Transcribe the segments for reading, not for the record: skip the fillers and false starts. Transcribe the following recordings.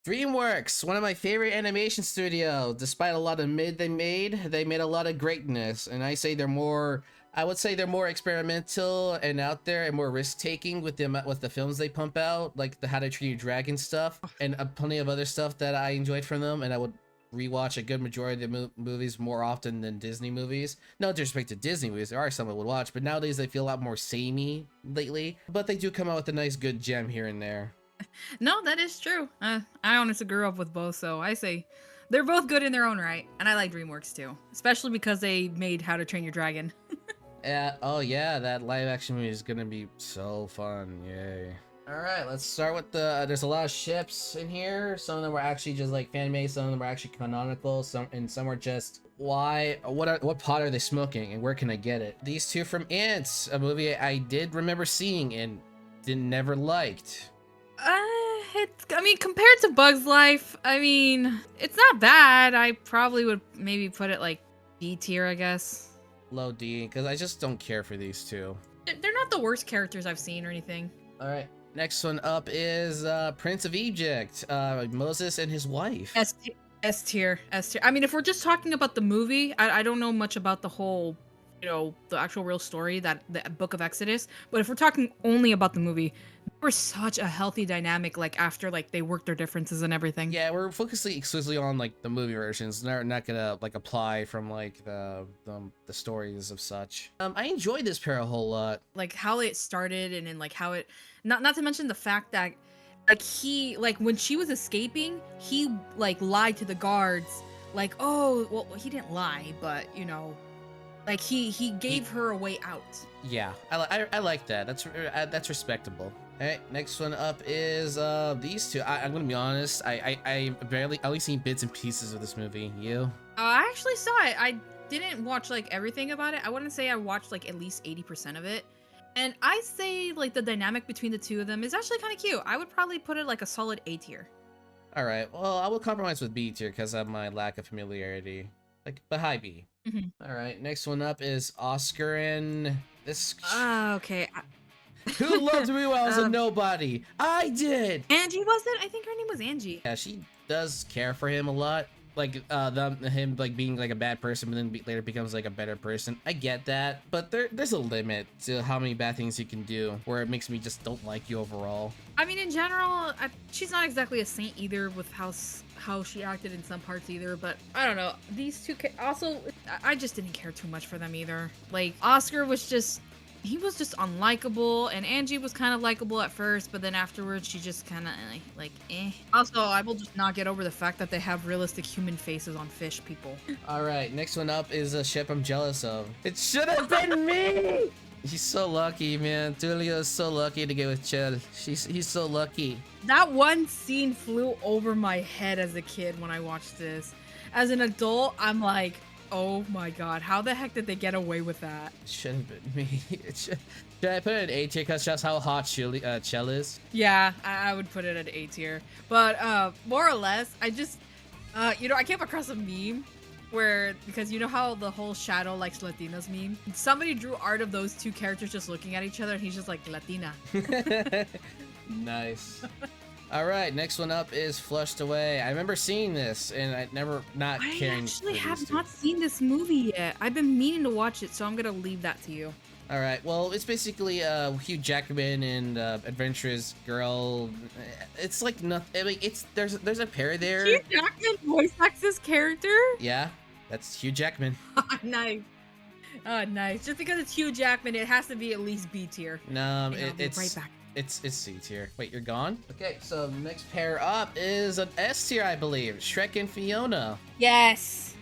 DreamWorks, one of my favorite animation studio. Despite a lot of mid they made a lot of greatness. And I would say they're more experimental and out there and more risk-taking with the films they pump out, like the How to Train Your Dragon stuff, and plenty of other stuff that I enjoyed from them. And I would rewatch a good majority of the movies more often than Disney movies. No disrespect to Disney movies, there are some I would watch, but nowadays they feel a lot more samey lately. But they do come out with a nice good gem here and there. No, that is true. I honestly grew up with both, so I say they're both good in their own right. And I like DreamWorks too, especially because they made How to Train Your Dragon. Oh yeah, that live action movie is gonna be so fun. Yay. Alright, let's start with there's a lot of ships in here. Some of them were actually just like fan-made, some of them were actually canonical, some were just what pot are they smoking and where can I get it? These two from Ants, a movie I did remember seeing and never liked. I mean, compared to Bug's Life, I mean, it's not bad. I probably would maybe put it like B tier, I guess. Low D, because I just don't care for these two. They're not the worst characters I've seen or anything. Alright, next one up is Prince of Egypt, Moses and his wife. S tier. I mean, if we're just talking about the movie, I don't know much about the whole, the actual real story, the Book of Exodus. But if we're talking only about the movie, they were such a healthy dynamic, like after like they worked their differences and everything. Yeah, we're focusing exclusively on like the movie versions. They're not gonna like apply from like the stories of such. I enjoyed this pair a whole lot. Like how it started and then like how it, not to mention the fact that like when she was escaping, he like lied to the guards, like, oh well, he didn't lie, but like he gave her a way out. Yeah, I like that. That's respectable. All right, next one up is these two. I'm gonna be honest. I only seen bits and pieces of this movie. You? I actually saw it. I didn't watch like everything about it. I wouldn't say I watched like at least 80% of it. And I say like the dynamic between the two of them is actually kind of cute. I would probably put it like a solid A tier. All right. Well, I will compromise with B tier because of my lack of familiarity. Like, but high B. All right. Next one up is Oscar and this. Okay. Who loved me when I was a nobody? I did. Angie wasn't. I think her name was Angie. Yeah, she does care for him a lot. Like him like being like a bad person, but then later becomes like a better person. I get that, but there's a limit to how many bad things you can do, where it makes me just don't like you overall. I mean, in general, she's not exactly a saint either with how she acted in some parts either. But I don't know. These two also, I just didn't care too much for them either. Like Oscar was just. He was just unlikable, and Angie was kind of likable at first, but then afterwards she just kind of like eh. Also, I will just not get over the fact that they have realistic human faces on fish people. All right, next one up is a ship I'm jealous of. It should have been me. He's so lucky, man. Tulio is so lucky to get with Chell. He's so lucky. That one scene flew over my head as a kid when I watched this. As an adult, I'm like, oh my god, how the heck did they get away with that? It should have been me. Should I put it in A tier because just how hot Chell is? Yeah, I would put it at A tier. But more or less, I just, I came across a meme where, because you know how the whole Shadow likes Latinas meme? Somebody drew art of those two characters just looking at each other and he's just like, Latina. Nice. All right, next one up is Flushed Away. I remember seeing this, and I caring. I actually have not seen this movie yet. I've been meaning to watch it, so I'm gonna leave that to you. All right, well, it's basically Hugh Jackman and adventurous girl. It's like nothing. I mean, there's a pair there. Hugh Jackman voice acts this character? Yeah, that's Hugh Jackman. Nice. Oh, nice. Just because it's Hugh Jackman, it has to be at least B tier. No, it's right back. It's C tier. Wait, you're gone? Okay, so the next pair up is an S tier, I believe. Shrek and Fiona. Yes.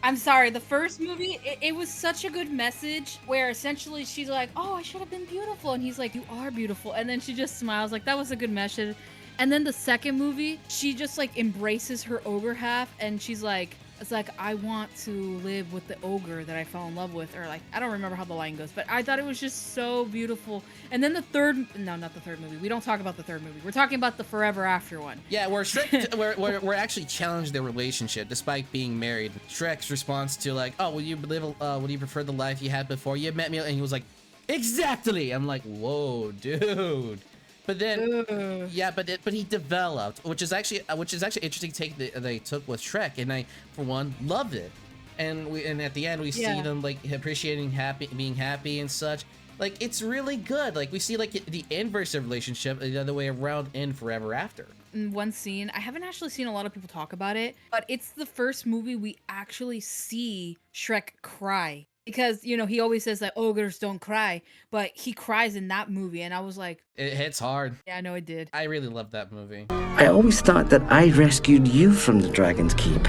I'm sorry, the first movie, it was such a good message where essentially she's like, oh, I should have been beautiful. And he's like, you are beautiful. And then she just smiles like, that was a good message. And then the second movie, she just like embraces her ogre half and she's like, it's like, I want to live with the ogre that I fell in love with, or like, I don't remember how the line goes, but I thought it was just so beautiful. And then not the third movie. We don't talk about the third movie. We're talking about the Forever After one. Yeah, where Shrek, we're actually challenged their relationship despite being married. Shrek's response to like, oh, would you prefer the life you had before you met me? And he was like, exactly. I'm like, whoa, dude. But then, Ugh. yeah, but he developed, which is actually interesting take that they took with Shrek, and I for one loved it. And at the end we see Yeah. them like appreciating being happy and such. Like it's really good. Like we see like the inverse of relationship, the other way around in Forever After. In one scene, I haven't actually seen a lot of people talk about it, but it's the first movie we actually see Shrek cry. Because, he always says that ogres don't cry, but he cries in that movie, and I was like, It hits hard. yeah, I know it did. I really love that movie. I always thought that I rescued you from the Dragon's Keep.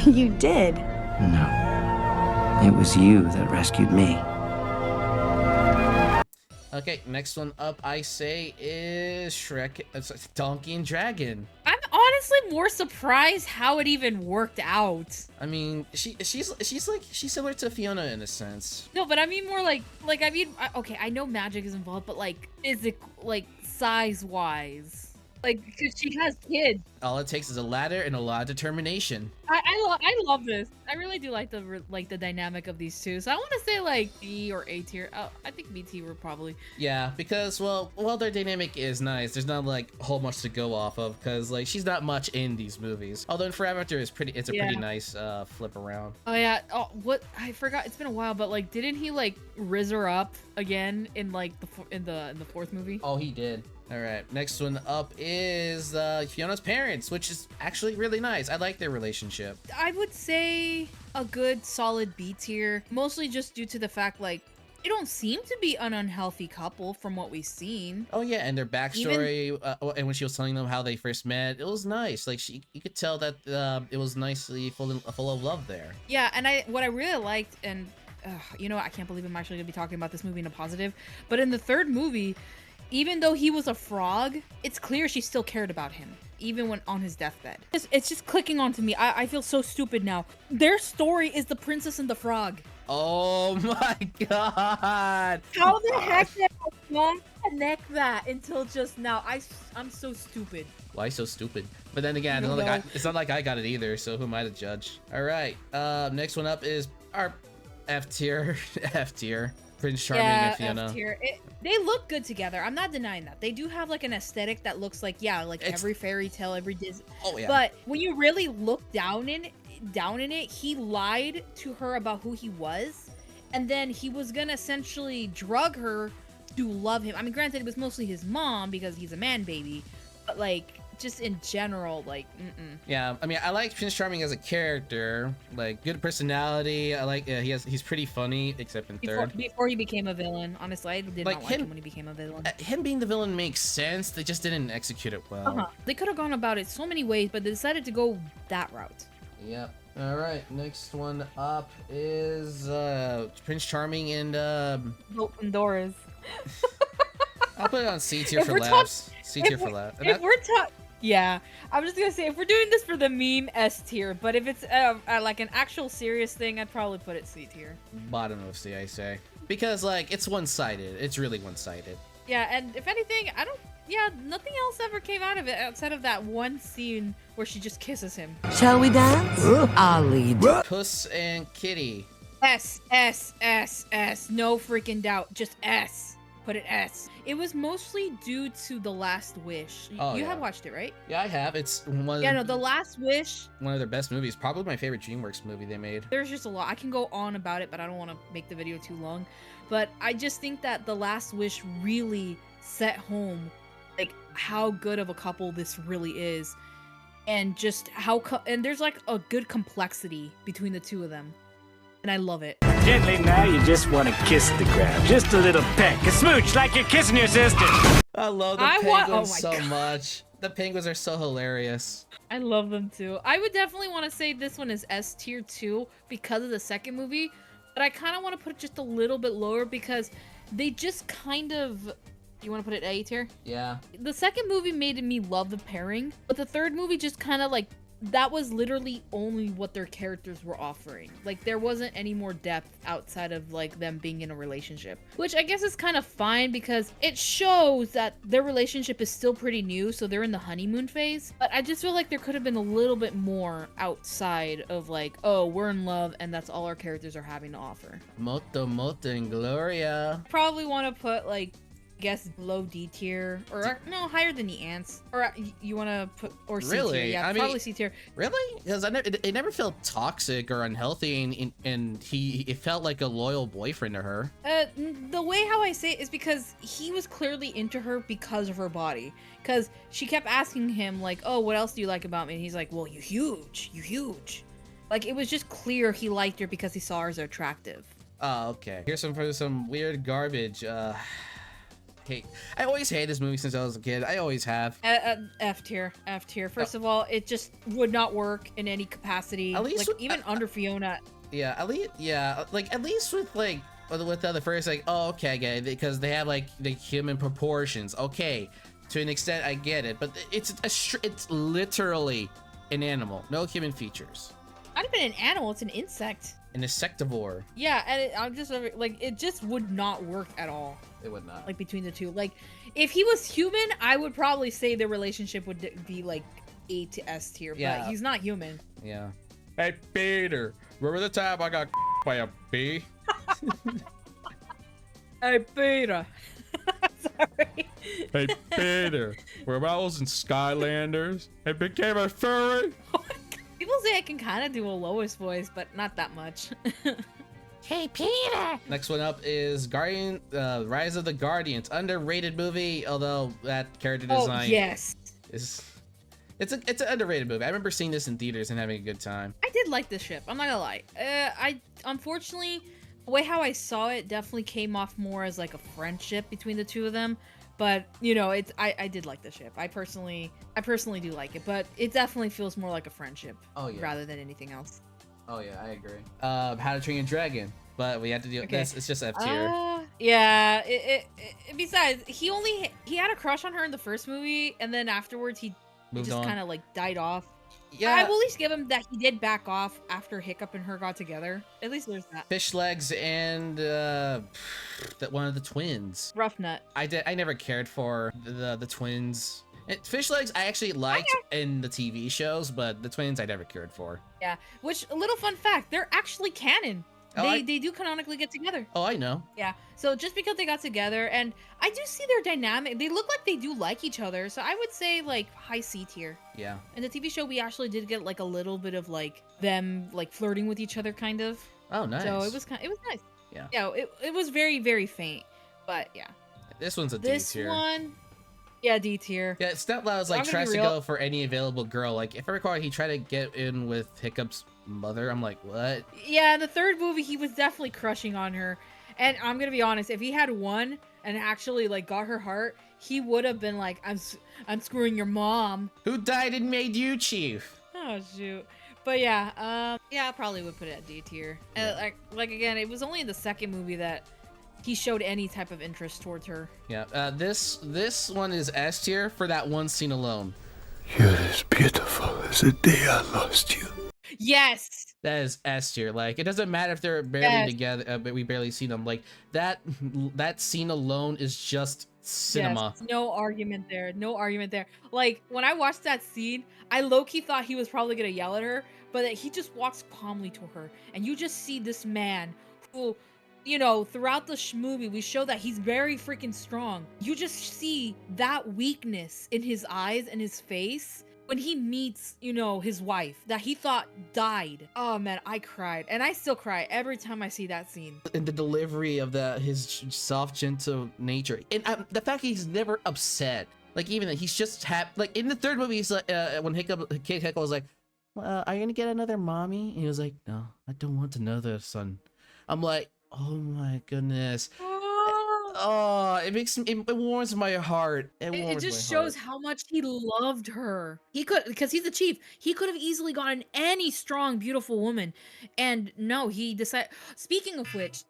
You did. No. It was you that rescued me. Okay, next one up I say is Shrek. It's Donkey and Dragon. I'm honestly more surprised how it even worked out. I mean, she's similar to Fiona in a sense. No, but I mean more okay, I know magic is involved, but like size-wise. Like, because she has kids. All it takes is a ladder and a lot of determination. I love this. I really do like the dynamic of these two. So I want to say like B or A tier. Oh, I think B tier would probably. Yeah, because well, their dynamic is nice. There's not like a whole much to go off of because like she's not much in these movies. Although in Forever After it's a pretty nice flip around. Oh yeah. Oh, what I forgot. It's been a while, but like, didn't he like riz her up again in like in the fourth movie? Oh, he did. All right, next one up is Fiona's parents, which is actually really nice. I like their relationship. I would say a good solid B tier, mostly just due to the fact like they don't seem to be an unhealthy couple from what we've seen. Oh yeah, and their backstory, and when she was telling them how they first met, it was nice. Like you could tell that it was nicely full of love there. Yeah, and what I really liked, and I can't believe I'm actually gonna be talking about this movie in a positive, but in the third movie, even though he was a frog, it's clear she still cared about him, even when on his deathbed. It's just clicking onto me. I feel so stupid now. Their story is The Princess and the Frog. Oh my god! How the heck did I not connect that until just now? I'm so stupid. Why so stupid? But then again, it's not like I got it either, so who am I to judge? All right, next one up is our F tier. F tier. Prince Charming and Fiona. F tier. They look good together. I'm not denying that. They do have like an aesthetic that looks like every fairy tale, every Disney. Oh yeah. But when you really look down in it, he lied to her about who he was, and then he was gonna essentially drug her to love him. I mean, granted, it was mostly his mom because he's a man baby, but like just in general, like, Yeah, I mean, I like Prince Charming as a character, like good personality. I like he's pretty funny, except in third. Before he became a villain, honestly, I did not like him when he became a villain. Him being the villain makes sense. They just didn't execute it well. They could have gone about it so many ways, but they decided to go that route. Yep. All right, next one up is Prince Charming and Open doors. I'll put it on C tier for laughs. C tier for laughs. Yeah, I was just gonna say, if we're doing this for the meme, S tier, but if it's like an actual serious thing, I'd probably put it C tier. Bottom of C, I say, because like it's one-sided. It's really one-sided. Yeah, and if anything, nothing else ever came out of it outside of that one scene where she just kisses him. Shall we dance? I'll lead. Puss and Kitty. S, S, S, S. No freaking doubt. Just S. Put it S. It was mostly due to The Last Wish. You have watched it, right? Yeah, I have. It's one. Yeah, no, The Last Wish. One of their best movies. Probably my favorite DreamWorks movie they made. There's just a lot. I can go on about it, but I don't want to make the video too long. But I just think that The Last Wish really set home, like, how good of a couple this really is, and just how and there's like a good complexity between the two of them, and I love it. Gently now, you just want to kiss the ground. Just a little peck, a smooch like you're kissing your sister. I love the penguins so much. The penguins are so hilarious. I love them too. I would definitely want to say this one is S tier too because of the second movie, but I kind of want to put it just a little bit lower because they just kind of... You want to put it A tier? Yeah. The second movie made me love the pairing, but the third movie just kind of like... That was literally only what their characters were offering. Like, there wasn't any more depth outside of, like, them being in a relationship. Which I guess is kind of fine because it shows that their relationship is still pretty new, so they're in the honeymoon phase. But I just feel like there could have been a little bit more outside of, like, oh, we're in love and that's all our characters are having to offer. Moto, Moto, and Gloria. Probably want to put, like, I guess below D tier, or no, higher than the ants. Or you want to put or C tier? Really? Yeah, I mean, probably C tier. Really? Because it never felt toxic or unhealthy, and it felt like a loyal boyfriend to her. The way how I say it is because he was clearly into her because of her body. Because she kept asking him like, "Oh, what else do you like about me?" And he's like, "Well, you huge, you huge." Like it was just clear he liked her because he saw her as attractive. Oh, okay. Here's some weird garbage. I always hated this movie since I was a kid. I always have. F tier. First of all, it just would not work in any capacity. At least like with, even under Fiona. Yeah, at least with the first, like, oh, okay, I get it, because they have like the human proportions. Okay, to an extent, I get it, but it's literally an animal, no human features. Not even an animal; it's an insect. An insectivore. Yeah, and I'm just like, it just would not work at all. It would not. Like between the two. Like, if he was human, I would probably say the relationship would be like A to S tier. Yeah. But he's not human. Yeah. Hey Peter, remember the time I got by a bee? Hey Peter. Sorry. Hey Peter, remember I was in Skylanders and became a furry? People say I can kind of do a Lois voice, but not that much. Hey, Peter! Next one up is Rise of the Guardians. Underrated movie, although that character design Oh, yes. it's an underrated movie. I remember seeing this in theaters and having a good time. I did like this ship. I'm not gonna lie. I unfortunately, the way how I saw it definitely came off more as like a friendship between the two of them. But you know, I did like the ship. I personally do like it, but it definitely feels more like a friendship rather than anything else. Oh yeah, I agree. How to Train Your Dragon, but we had to do this. It's just F tier. Yeah. Besides, he had a crush on her in the first movie, and then afterwards he Moved just on. kind of like died off. Yeah. I will at least give him that he did back off after Hiccup and her got together. At least there's that. Fish legs and that one of the twins. Rough Nut. I never cared for the twins. Fish legs I actually liked in the TV shows, but the twins I never cared for. Yeah. Which, a little fun fact, they're actually canon. Oh, They do canonically get together. Oh, I know. Yeah. So just because they got together, and I do see their dynamic. They look like they do like each other. So I would say like high C tier. Yeah. In the TV show, we actually did get like a little bit of like them like flirting with each other, kind of. Oh, nice. So it was nice. Yeah. Yeah. It was very, very faint, but yeah. This one's a D This tier. one, yeah, D tier. Yeah, Steplad's like I'm gonna tries be to real. go for any available girl. Like if I recall, he tried to get in with Hiccup's mother. I'm like, what? Yeah, in the third movie, he was definitely crushing on her. And I'm gonna be honest, if he had won and actually like got her heart, he would have been like, I'm screwing your mom. Who died and made you chief? Oh shoot. But yeah, I probably would put it at D tier. Yeah. Like again, it was only in the second movie that he showed any type of interest towards her. Yeah. This one is S tier for that one scene alone. You're as beautiful as the day I lost you. Yes. That is S tier. Like it doesn't matter if they're barely together, but we barely see them. Like that scene alone is just cinema. Yes, no argument there. No argument there. Like when I watched that scene, I low-key thought he was probably gonna yell at her, but that he just walks calmly to her, and you just see this man who, you know, throughout the movie, we show that he's very freaking strong. You just see that weakness in his eyes and his face when he meets, you know, his wife that he thought died. Oh man, I cried, and I still cry every time I see that scene. And the delivery of his soft, gentle nature, and the fact he's never upset. Like even that he's just happy. Like in the third movie, he's like when Kid Hickle was like, well, "Are you gonna get another mommy?" And he was like, "No, I don't want another son." I'm like, oh my goodness. Oh, it warms my heart. It just shows how much he loved her. He could, because he's the chief. He could have easily gotten any strong, beautiful woman, and no, he decided. Speaking of which,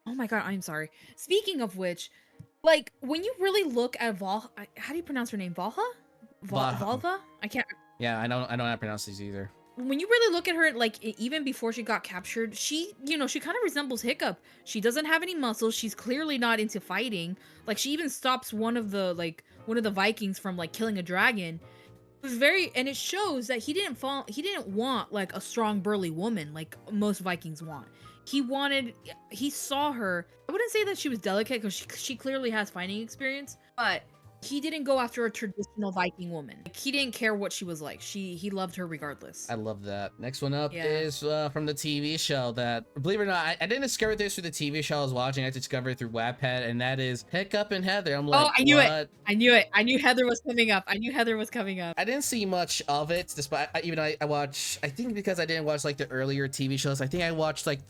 oh my god, I'm sorry. Speaking of which, like when you really look at how do you pronounce her name? Valha? Valva? I can't. Yeah, I don't know how to pronounce these either. When you really look at her, like even before she got captured, she kind of resembles Hiccup. She doesn't have any muscles. She's clearly not into fighting. Like she even stops one of the Vikings from like killing a dragon. It was and it shows that he didn't want like a strong burly woman like most Vikings want. he saw her. I wouldn't say that she was delicate because she clearly has fighting experience, but he didn't go after a traditional Viking woman. Like, he didn't care what she was like. He loved her regardless. I love that. Next one up Yeah. is from the TV show that, believe it or not, I didn't discover this through the TV show I was watching. I discovered it through Wattpad, and that is Hiccup and Heather. I'm like, I knew what? it. I knew it. I knew Heather was coming up. I didn't see much of it, despite I watched. I think because I didn't watch like the earlier TV shows. I think I watched like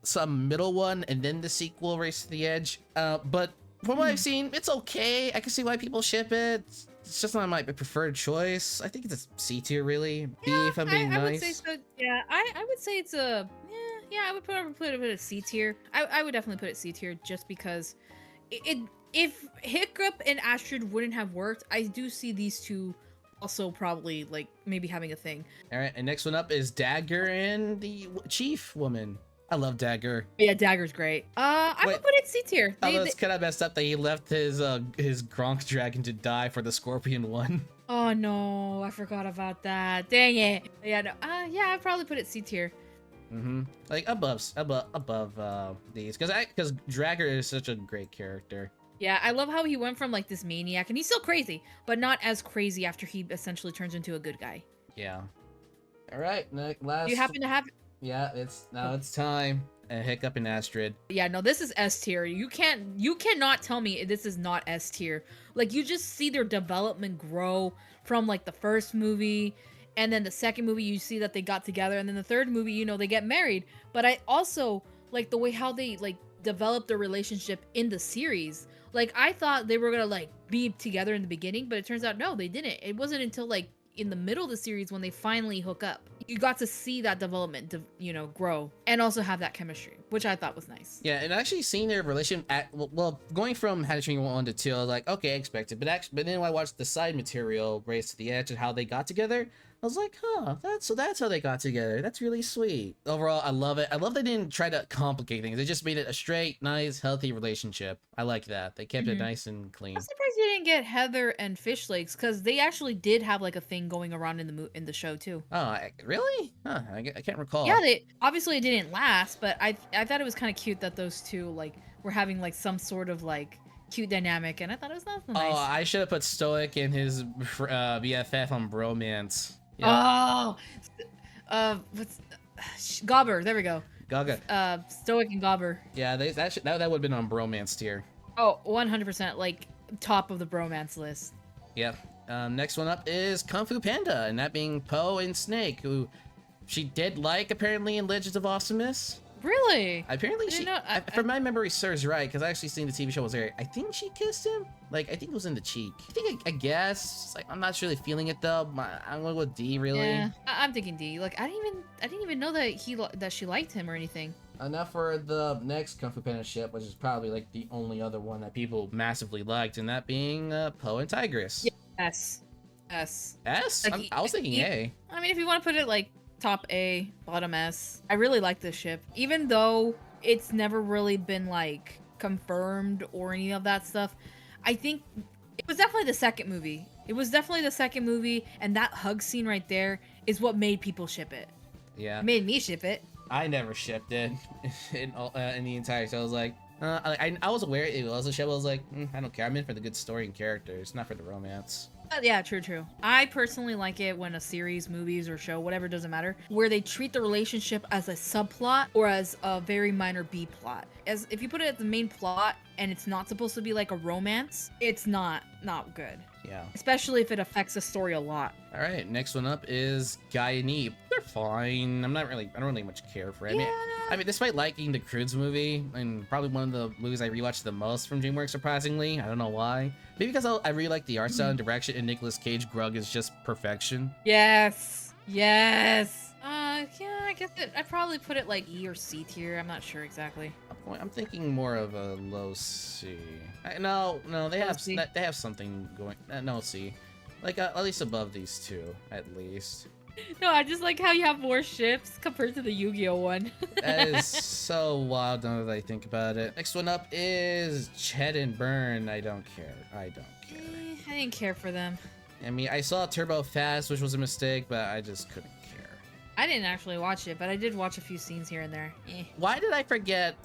some middle one and then the sequel, Race to the Edge. But from what I've seen, it's okay. I can see why people ship it. It's just not my preferred choice. I think it's a C tier, really. B, if I'm being I nice. would say so. Yeah, I would say it's a. Yeah, I would put it at C tier. I would definitely put it C tier just because if Hiccup and Astrid wouldn't have worked, I do see these two also probably like maybe having a thing. All right, and next one up is Dagger and the Chief Woman. I love Dagger. Yeah, Dagger's great. I would put it C tier. Although it's kind of messed up that he left his Gronk dragon to die for the Scorpion one. Oh no, I forgot about that. Dang it. Yeah, no. Yeah, I'd probably put it C tier. Like above these, because Dagger is such a great character. Yeah, I love how he went from like this maniac, and he's still crazy, but not as crazy after he essentially turns into a good guy. Yeah. All right, last. Do you happen to have? Yeah, it's time. Hiccup and Astrid. Yeah, no, this is S tier. You cannot tell me this is not S tier. Like, you just see their development grow from like the first movie, and then the second movie you see that they got together, and then the third movie, you know, they get married. But I also like the way how they like developed their relationship in the series. Like, I thought they were gonna like be together in the beginning, but it turns out no, they didn't. It wasn't until like in the middle of the series when they finally hook up. You got to see that development, grow, and also have that chemistry, which I thought was nice. Yeah, and actually seeing their relationship going from How to Train Your Dragon 1 to 2, I was like, okay, I expected. But then when I watched the side material, Race to the Edge, and how they got together, I was like, huh, that's how they got together. That's really sweet. Overall, I love it. I love they didn't try to complicate things. They just made it a straight, nice, healthy relationship. I like that. They kept it nice and clean. I'm surprised you didn't get Heather and Fish Legs, because they actually did have like a thing going around in the show too. Oh, really? Huh, I can't recall. Yeah, they obviously it didn't last, but I thought it was kind of cute that those two like were having like some sort of like cute dynamic, and I thought it was nice. Oh, I should have put Stoic and his BFF on bromance. Yeah. Oh, what's Gobber? There we go. Gaga. Stoic and Gobber. Yeah, that would have been on bromance tier. Oh, 100%, like top of the bromance list. Yep. Next one up is Kung Fu Panda, and that being Poe and Snake, who she did like apparently in Legends of Awesomeness. Really? Apparently she, from my memory serves right, because I actually seen the TV show was aired. I think she kissed him. Like, I think it was in the cheek. I guess. Like, I'm not really feeling it though. I'm going with D, really. Yeah, I'm thinking D. Like, I didn't even know that she liked him or anything. Enough for the next Kung Fu Panda ship, which is probably like the only other one that people massively liked, and that being Poe and Tigress. Yeah, S. S? Like, I was thinking A. I mean, if you want to put it like top A, bottom S. I really like this ship, even though it's never really been like confirmed or any of that stuff. I think it was definitely the second movie. And that hug scene right there is what made people ship it. Yeah. It made me ship it. I never shipped it in the entire show. I was like, I was aware it was a ship. I was like, I don't care. I'm in for the good story and characters, not for the romance. Yeah, true. I personally like it when a series, movies, or show, whatever, doesn't matter, where they treat the relationship as a subplot or as a very minor B plot. As if you put it at the main plot and it's not supposed to be like a romance, it's not good. Yeah. Especially if it affects the story a lot. All right, next one up is Guy and Eve. They're fine. I don't really much care for it. Yeah. I mean, despite liking the Croods movie, and probably one of the movies I rewatched the most from DreamWorks, surprisingly. I don't know why. Maybe because I really like the art style and direction, and Nicolas Cage Grug is just perfection. Yes. Yeah, I guess I'd probably put it like E or C tier. I'm not sure exactly. I'm thinking more of a low C. No, they have something going. No C, like at least above these two, at least. No, I just like how you have more ships compared to the Yu-Gi-Oh one. That is so wild now that I think about it. Next one up is Chet and Burn. I don't care. I didn't care for them. I mean, I saw Turbo Fast, which was a mistake, but I just couldn't care. I didn't actually watch it, but I did watch a few scenes here and there. Why did I forget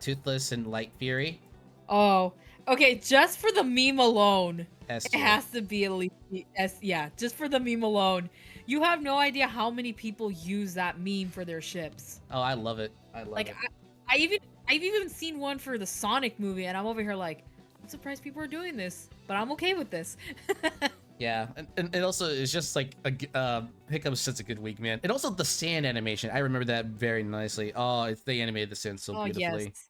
Toothless and Light Fury? Oh, okay. Just for the meme alone, S it tier. has to be at least S. Yeah, just for the meme alone. You have no idea how many people use that meme for their ships. Oh, I love it. I love it. I've even seen one for the Sonic movie, and I'm over here like, I'm surprised people are doing this, but I'm okay with this. Yeah, and also it's just like Hiccup's such a good week, man. And also the sand animation, I remember that very nicely. Oh, they animated the sand so beautifully. Yes.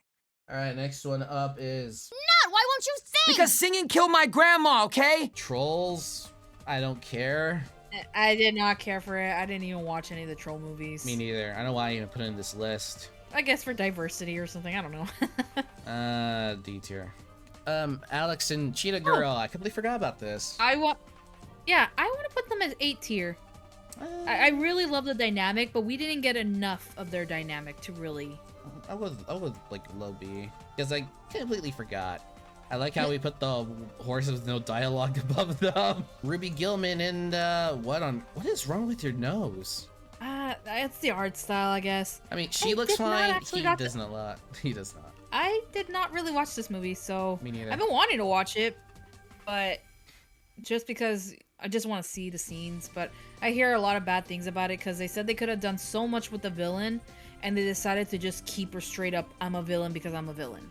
All right, next one up is Why won't you sing? Because singing killed my grandma, okay? Trolls. I don't care. I did not care for it. I didn't even watch any of the troll movies. Me neither. I don't know why I even put it in this list. I guess for diversity or something. I don't know. D tier. Alex and Cheetah Girl. I completely forgot about this. I want to put them as 8 tier. I really love the dynamic, but we didn't get enough of their dynamic to really. I would like low B because I completely forgot. I like how we put the horses with no dialogue above them. Ruby Gilman and what is wrong with your nose? It's the art style, I guess. I mean, she I looks did not fine. actually He got does not a lot. He does not. I did not really watch this movie, so Me neither. I've been wanting to watch it, but just because I just want to see the scenes. But I hear a lot of bad things about it because they said they could have done so much with the villain, and they decided to just keep her straight up. I'm a villain because I'm a villain.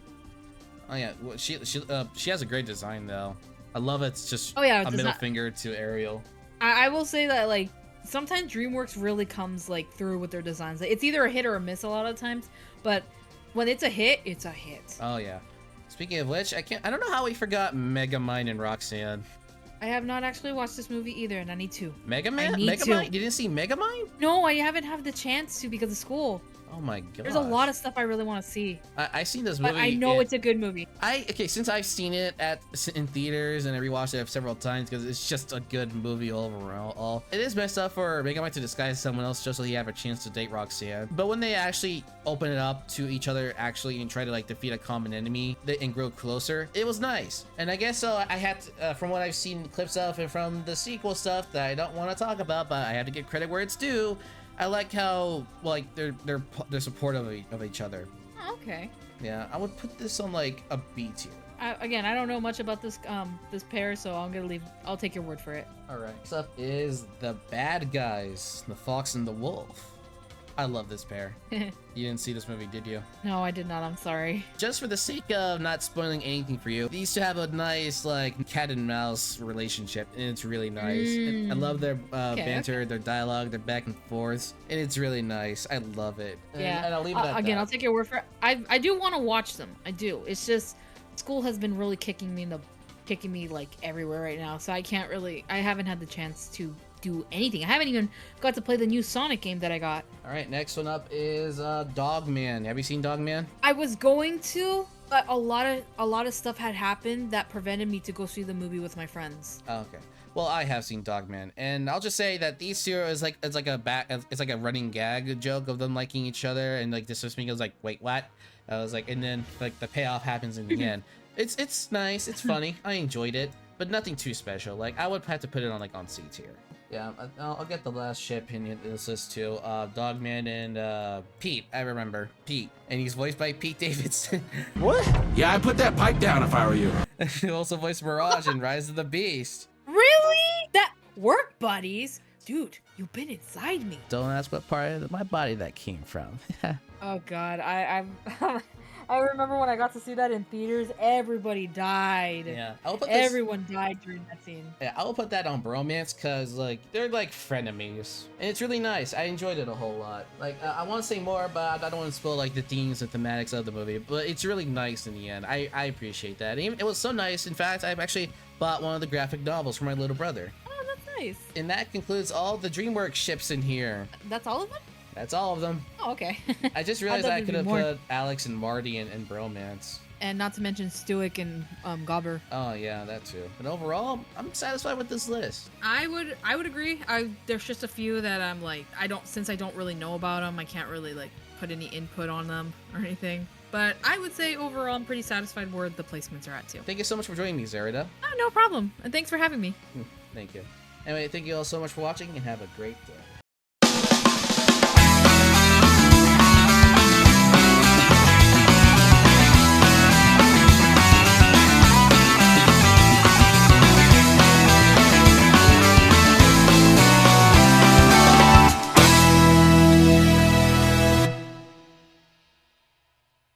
Oh yeah, well, she has a great design though. I love it. It's just Yeah, a middle finger to Ariel. I will say that like sometimes DreamWorks really comes like through with their designs. Like, it's either a hit or a miss a lot of times, but when it's a hit, it's a hit. Oh yeah. Speaking of which, I don't know how we forgot Megamind and Roxanne. I have not actually watched this movie either, and I need to. Megamind? need to. You didn't see Megamind? No, I haven't had the chance to because of school. Oh my god. There's a lot of stuff I really want to see. I seen this movie. But I know it's a good movie. Since I've seen it in theaters and I rewatched it several times because it's just a good movie overall. It is messed up for Megamind to disguise someone else just so he have a chance to date Roxanne. But when they actually open it up to each other and try to like defeat a common enemy and grow closer, it was nice. And I guess I had to, from what I've seen clips of and from the sequel stuff that I don't want to talk about, but I have to give credit where it's due. I like how like they're supportive of each other. Oh, okay. Yeah, I would put this on like a B tier. Again, I don't know much about this this pair, so I'll take your word for it. All right. Next up is the bad guys, the fox and the wolf. I love this pair. You didn't see this movie, did you? No, I did not. I'm sorry. Just for the sake of not spoiling anything for you, these two have a nice like cat and mouse relationship, and it's really nice. And I love their banter, their dialogue, their back and forths, and it's really nice. I love it. And I'll leave it at again, that. I'll take your word for it. I do want to watch them. I do. It's just school has been really kicking me like everywhere right now, so I haven't had the chance to do anything. I haven't even got to play the new Sonic game that I got. All right, next one up is Dogman. Have you seen Dogman? I was going to, but a lot of stuff had happened that prevented me to go see the movie with my friends. Oh, okay. Well, I have seen Dogman, and I'll just say that these two is like it's like a running gag joke of them liking each other, and like this was me. I was like, wait, what? I was like, and then like the payoff happens in the end. It's nice. It's funny. I enjoyed it, but nothing too special. Like I would have to put it on like on C tier. Yeah, I'll get the last ship in this list too. Dogman and Pete. I remember Pete, and he's voiced by Pete Davidson. What? Yeah, I'd put that pipe down if I were you. He also voiced Mirage in Rise of the Beast. Really? That work buddies? Dude, you've been inside me. Don't ask what part of my body that came from. Oh God, I remember when I got to see that in theaters, everybody died. Yeah, everyone died during that scene. Yeah, I will put that on Bromance because like they're like frenemies, and it's really nice. I enjoyed it a whole lot. Like I want to say more, but I don't want to spoil like the themes and thematics of the movie. But it's really nice in the end. I appreciate that. And it was so nice. In fact, I've actually bought one of the graphic novels for my little brother. Oh, that's nice. And that concludes all the DreamWorks ships in here. That's all of them? That's all of them. Oh, okay. I just realized I could have put Alex and Marty and Bromance. And not to mention Stewick and Gobber. Oh yeah, that too. But overall, I'm satisfied with this list. I would agree. There's just a few that I'm like since I don't really know about them, I can't really like put any input on them or anything. But I would say overall I'm pretty satisfied where the placements are at too. Thank you so much for joining me, Zeruda. Oh, no problem. And thanks for having me. Thank you. Anyway, thank you all so much for watching and have a great day.